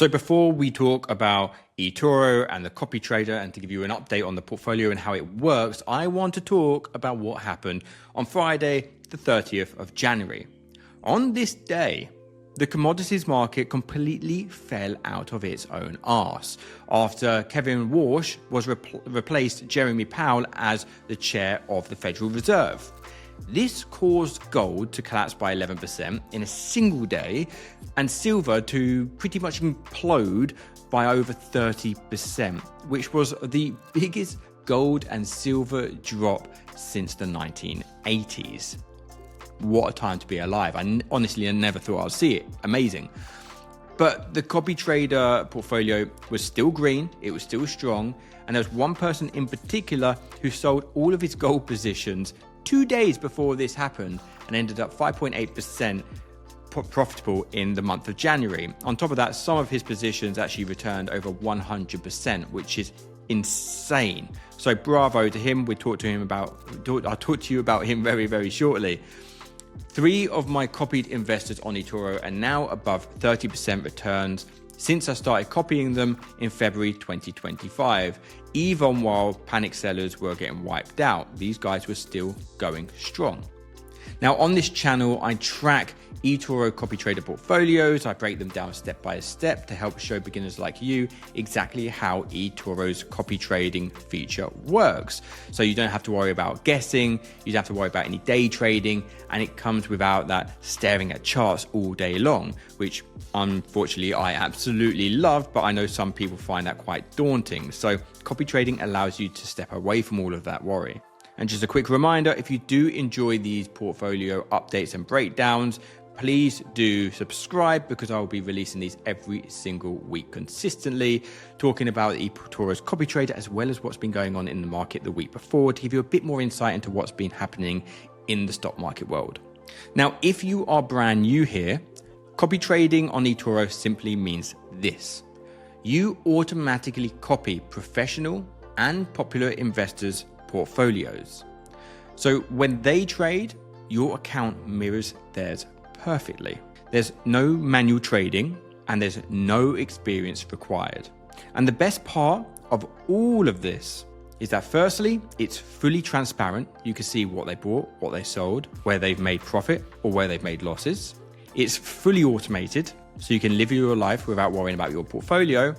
So before we talk about eToro and the CopyTrader and to give you an update on the portfolio and how it works, I want to talk about what happened on Friday, the 30th of January. On this day, the commodities market completely fell out of its own arse after Kevin Warsh was replaced Jerome Powell as the chair of the Federal Reserve. This caused gold to collapse by 11% in a single day and silver to pretty much implode by over 30%, which was the biggest gold and silver drop since the 1980s. What a time to be alive. I never thought I'd see it. Amazing. But the CopyTrader portfolio was still green, it was still strong, and there was one person in particular who sold all of his gold positions 2 days before this happened and ended up 5.8% profitable in the month of January. On top of that, some of his positions actually returned over 100%, which is insane. So bravo to him. I'll talk to you about him very, very shortly. 3 of my copied investors on eToro are now above 30% returns since I started copying them in February 2025. Even while panic sellers were getting wiped out, these guys were still going strong. Now on this channel, I track eToro CopyTrader portfolios. I break them down step by step to help show beginners like you exactly how eToro's copy trading feature works. So you don't have to worry about guessing, you don't have to worry about any day trading, and it comes without that staring at charts all day long, which unfortunately I absolutely love, but I know some people find that quite daunting. So copy trading allows you to step away from all of that worry. And just a quick reminder, if you do enjoy these portfolio updates and breakdowns, please do subscribe because I will be releasing these every single week consistently, talking about eToro's CopyTrader as well as what's been going on in the market the week before to give you a bit more insight into what's been happening in the stock market world. Now, if you are brand new here, copy trading on eToro simply means this. You automatically copy professional and popular investors' portfolios. So when they trade, your account mirrors theirs perfectly. There's no manual trading and there's no experience required. And the best part of all of this is that firstly, it's fully transparent. You can see what they bought, what they sold, where they've made profit or where they've made losses. It's fully automated, so you can live your life without worrying about your portfolio.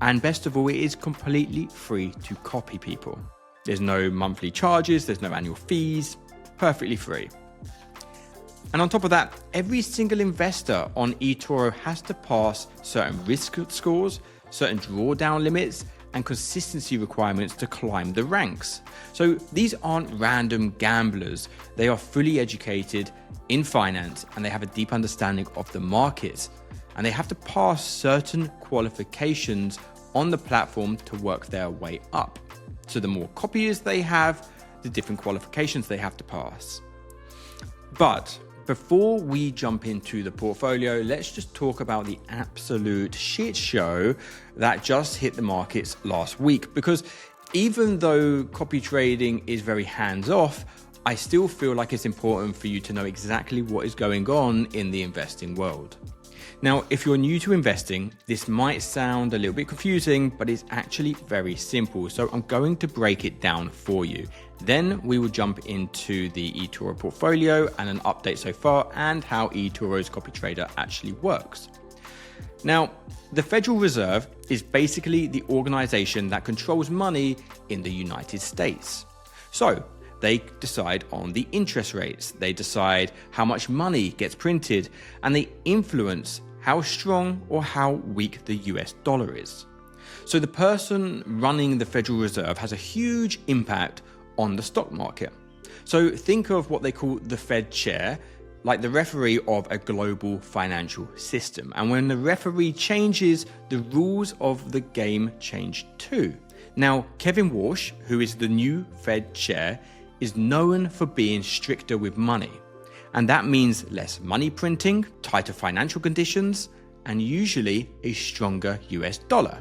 And best of all, it is completely free to copy people. There's no monthly charges, there's no annual fees, perfectly free. And on top of that, every single investor on eToro has to pass certain risk scores, certain drawdown limits, and consistency requirements to climb the ranks. So these aren't random gamblers. They are fully educated in finance and they have a deep understanding of the markets. And they have to pass certain qualifications on the platform to work their way up. So the more copiers they have, the different qualifications they have to pass. But before we jump into the portfolio, let's just talk about the absolute shit show that just hit the markets last week. Because even though copy trading is very hands-off, I still feel like it's important for you to know exactly what is going on in the investing world. Now, if you're new to investing, this might sound a little bit confusing, but it's actually very simple. So I'm going to break it down for you. Then we will jump into the eToro portfolio and an update so far and how eToro's CopyTrader actually works. Now, the Federal Reserve is basically the organization that controls money in the United States. So they decide on the interest rates, they decide how much money gets printed, and they influence how strong or how weak the US dollar is. So the person running the Federal Reserve has a huge impact on the stock market. So think of what they call the Fed chair, like the referee of a global financial system. And when the referee changes, the rules of the game change too. Now, Kevin Warsh, who is the new Fed chair, is known for being stricter with money. And that means less money printing, tighter financial conditions, and usually a stronger US dollar.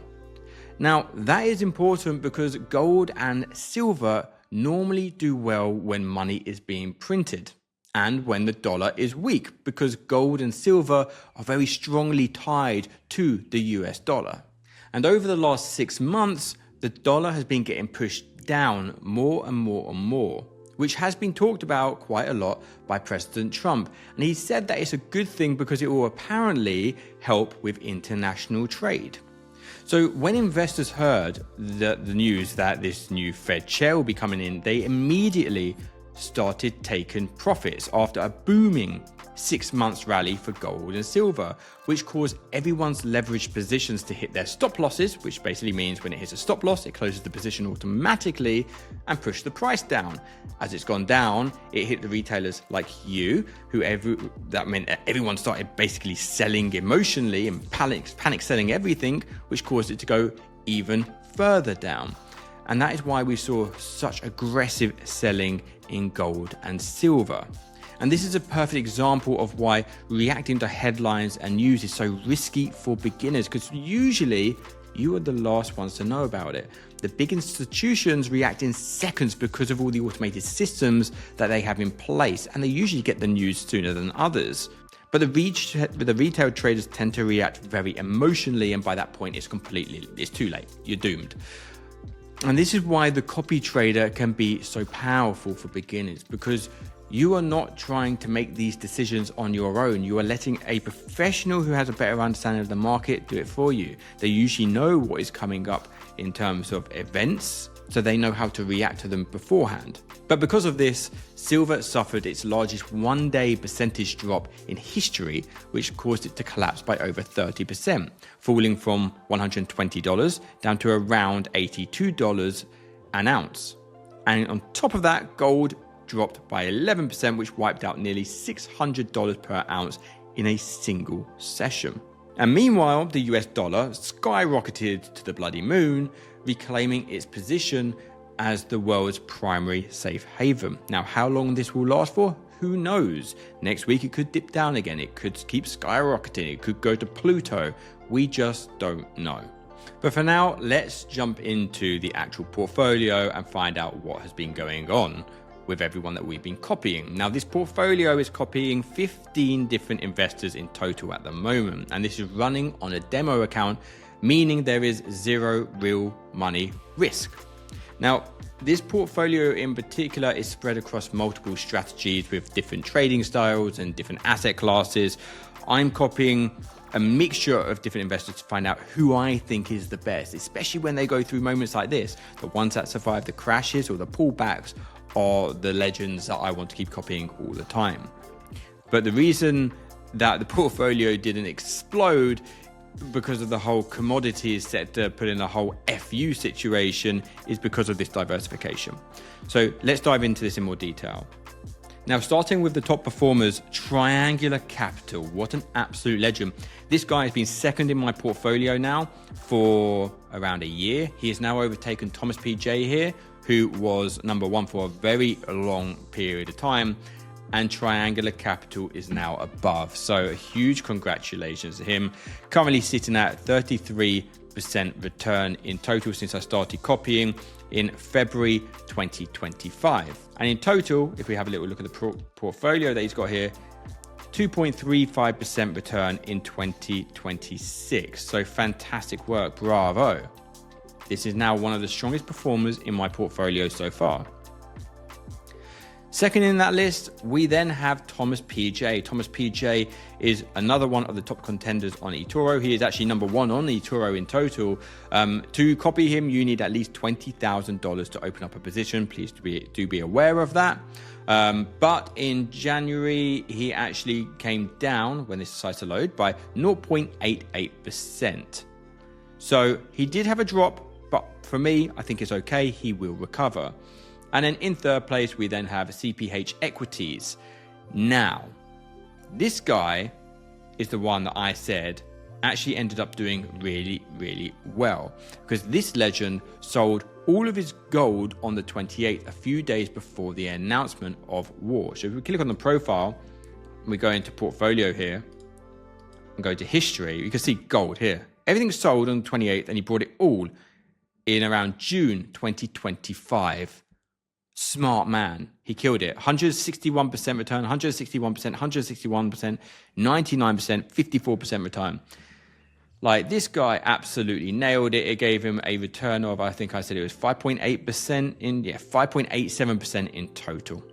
Now, that is important because gold and silver normally do well when money is being printed. and when the dollar is weak, because gold and silver are very strongly tied to the US dollar. And over the last 6 months, the dollar has been getting pushed down more and more and more, which has been talked about quite a lot by President Trump. And he said that it's a good thing because it will apparently help with international trade. So when investors heard the news that this new Fed chair will be coming in, they immediately started taking profits after a booming 6 months rally for gold and silver, which caused everyone's leveraged positions to hit their stop losses, which basically means when it hits a stop loss, it closes the position automatically and push the price down. As it's gone down, it hit the retailers like you, that meant that everyone started basically selling emotionally and panic selling everything, which caused it to go even further down. And that is why we saw such aggressive selling in gold and silver. And this is a perfect example of why reacting to headlines and news is so risky for beginners, because usually you are the last ones to know about it. The big institutions react in seconds because of all the automated systems that they have in place, and they usually get the news sooner than others. But the retail traders tend to react very emotionally, and by that point it's too late. You're doomed. And this is why the copy trader can be so powerful for beginners, because you are not trying to make these decisions on your own. You are letting a professional who has a better understanding of the market do it for you. They usually know what is coming up in terms of events, so they know how to react to them beforehand. But because of this, silver suffered its largest one-day percentage drop in history, which caused it to collapse by over 30%, falling from $120 down to around $82 an ounce. And on top of that, gold dropped by 11%, which wiped out nearly $600 per ounce in a single session. And meanwhile, the US dollar skyrocketed to the bloody moon, reclaiming its position as the world's primary safe haven. Now, how long this will last for, who knows? Next week it could dip down again, it could keep skyrocketing, it could go to Pluto. We just don't know. But for now, let's jump into the actual portfolio and find out what has been going on with everyone that we've been copying. Now, this portfolio is copying 15 different investors in total at the moment, and this is running on a demo account, meaning there is zero real money risk. Now, this portfolio in particular is spread across multiple strategies with different trading styles and different asset classes. I'm copying a mixture of different investors to find out who I think is the best, especially when they go through moments like this. The ones that survive the crashes or the pullbacks are the legends that I want to keep copying all the time. But the reason that the portfolio didn't explode because of the whole commodities sector put in a whole FU situation is because of this diversification. So let's dive into this in more detail. Now, starting with the top performers, Triangular Capital. What an absolute legend. This guy has been second in my portfolio now for around a year. He has now overtaken Thomas PJ here, who was number one for a very long period of time. And Triangular Capital is now above. So a huge congratulations to him. Currently sitting at 33% return in total since I started copying in February 2025. And in total, if we have a little look at the portfolio that he's got here, 2.35% return in 2026. So fantastic work, bravo. This is now one of the strongest performers in my portfolio so far. Second in that list, we then have Thomas PJ. Thomas PJ is another one of the top contenders on eToro. He is actually number one on eToro in total. To copy him, you need at least $20,000 to open up a position. Please do be aware of that. But in January, he actually came down, when this decides to load, by 0.88%. So he did have a drop, but for me, I think it's okay. He will recover. And then in third place, we then have CPH Equities. Now, this guy is the one that I said actually ended up doing really, really well, because this legend sold all of his gold on the 28th, a few days before the announcement of war. So if we click on the profile, we go into portfolio here and go to history, you can see gold here. Everything's sold on the 28th, and he brought it all in around June 2025. Smart man. He killed it. 161% return, 161%, 161%, 99%, 54% return. Like, this guy absolutely nailed it. It gave him a return of, I think I said it was 5.87% in total.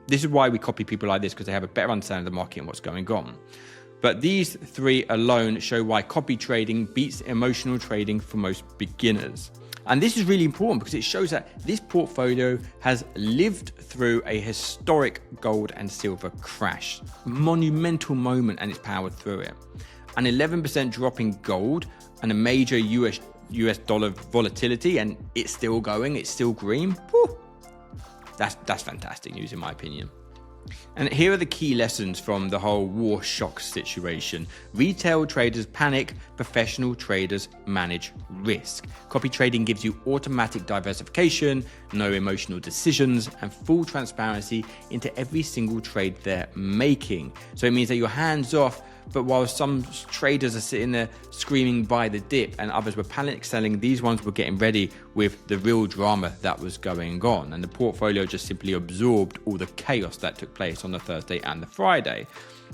This is why we copy people like this, because they have a better understanding of the market and what's going on. But these three alone show why copy trading beats emotional trading for most beginners. And this is really important because it shows that this portfolio has lived through a historic gold and silver crash. Monumental moment, and it's powered through it. An 11% drop in gold and a major US dollar volatility, and it's still going, it's still green. Whew. That's fantastic news in my opinion. And here are the key lessons from the whole war shock situation. Retail traders panic, professional traders manage risk. Copy trading gives you automatic diversification, no emotional decisions, and full transparency into every single trade they're making. So it means that you're hands off, but while some traders are sitting there screaming buy the dip and others were panic selling, these ones were getting ready with the real drama that was going on. And the portfolio just simply absorbed all the chaos that took place on the Thursday and the Friday.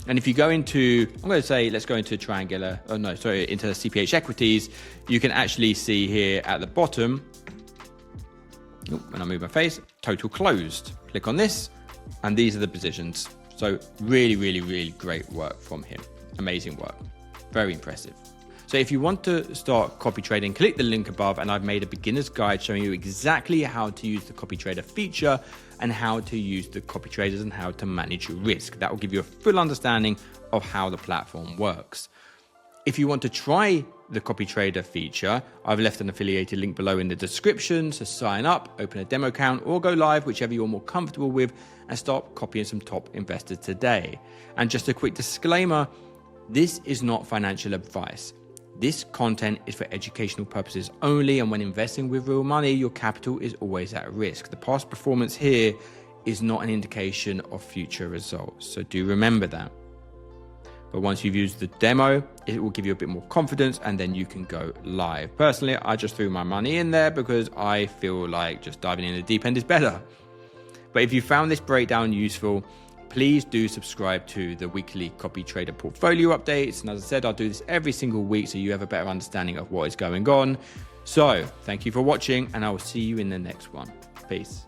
And if you go into, I'm going to say, let's go into into CPH equities, you can actually see here at the bottom, when I move my face, total closed. Click on this, and these are the positions. So really, really, really great work from him. Amazing work. Very impressive. So if you want to start copy trading, click the link above, and I've made a beginner's guide showing you exactly how to use the CopyTrader feature and how to use the copy traders and how to manage your risk. That will give you a full understanding of how the platform works. If you want to try the CopyTrader feature, I've left an affiliated link below in the description. So sign up, open a demo account, or go live, whichever you're more comfortable with, and start copying some top investors today. And just a quick disclaimer, this is not financial advice. This content is for educational purposes only, and when investing with real money, your capital is always at risk. The past performance here is not an indication of future results, so do remember that. But once you've used the demo, it will give you a bit more confidence, and then you can go live. Personally, I just threw my money in there because I feel like just diving in the deep end is better. But if you found this breakdown useful, please do subscribe to the weekly CopyTrader portfolio updates. And as I said, I'll do this every single week so you have a better understanding of what is going on. So thank you for watching, and I will see you in the next one. Peace.